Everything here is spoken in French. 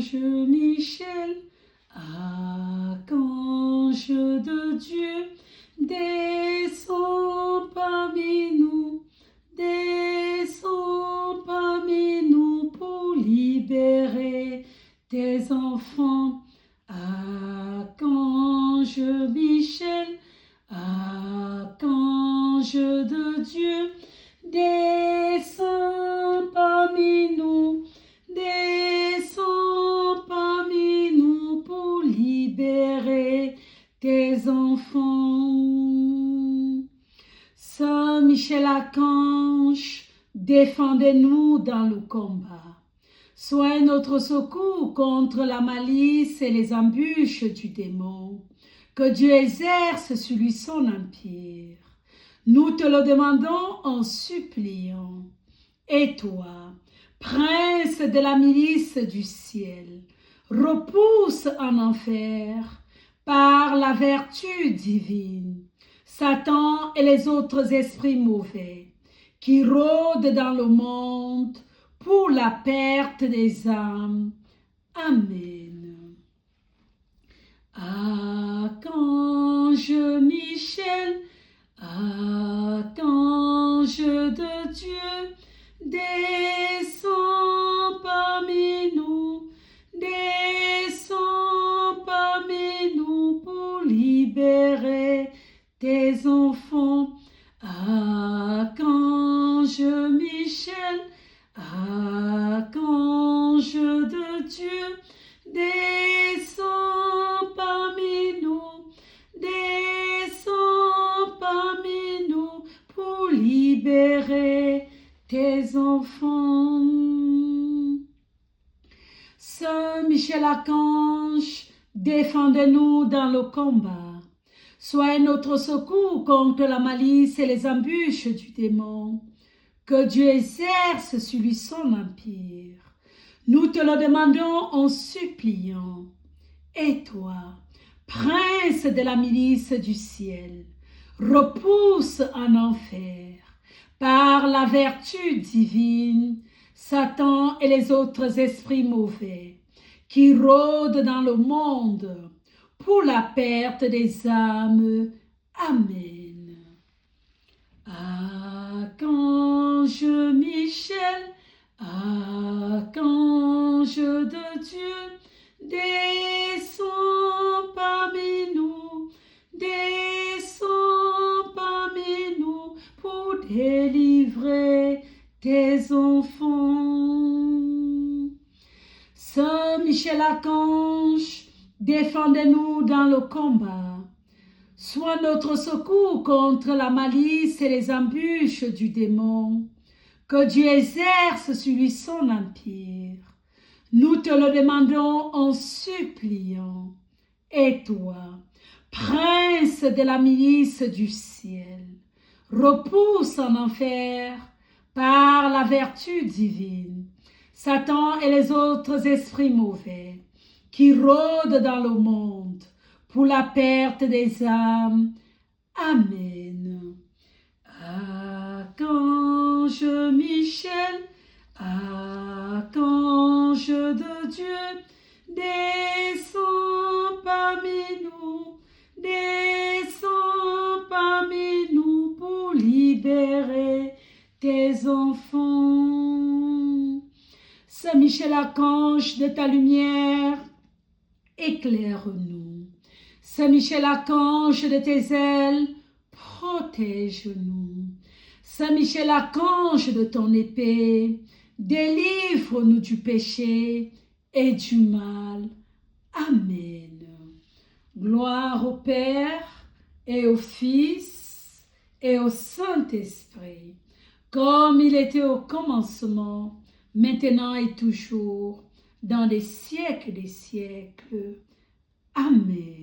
Archange Michel, archange de Dieu, descends parmi nous pour libérer tes enfants. Archange Michel, archange de Dieu, descends parmi nous pour libérer tes enfants. Saint Michel Archange, défendez-nous dans le combat. Sois notre secours contre la malice et les embûches du démon. Que Dieu exerce sur lui son empire. Nous te le demandons en suppliant. Et toi, prince de la milice du ciel, repousse en enfer, par la vertu divine, Satan et les autres esprits mauvais qui rôdent dans le monde pour la perte des âmes. Amen. Archange Michel, archange de Dieu, descends parmi nous pour libérer tes enfants. Archange Michel, archange de Dieu, descends parmi nous pour libérer tes enfants. Saint Michel Archange, défendez-nous dans le combat. Sois notre secours contre la malice et les embûches du démon. Que Dieu exerce sur lui son empire. Nous te le demandons en suppliant. Et toi, prince de la milice du ciel, repousse en enfer, par la vertu divine, Satan et les autres esprits mauvais qui rôdent dans le monde pour la perte des âmes. Amen. Archange Michel, archange de Dieu, descends parmi nous pour délivrer tes enfants. Saint Michel Archange, défendez-nous dans le combat. Sois notre secours contre la malice et les embûches du démon. Que Dieu exerce sur lui son empire. Nous te le demandons en suppliant. Et toi, prince de la milice du ciel, repousse en enfer, par la vertu divine, Satan et les autres esprits mauvais qui rôdent dans le monde pour la perte des âmes. Amen. Archange Michel, archange de Dieu, descends parmi nous pour libérer tes enfants. Saint Michel Archange, de ta lumière, éclaire-nous. Saint Michel Archange, de tes ailes, protège-nous. Saint Michel Archange, de ton épée, délivre-nous du péché et du mal. Amen. Gloire au Père et au Fils et au Saint-Esprit, comme il était au commencement, maintenant et toujours, dans les siècles des siècles. Amen.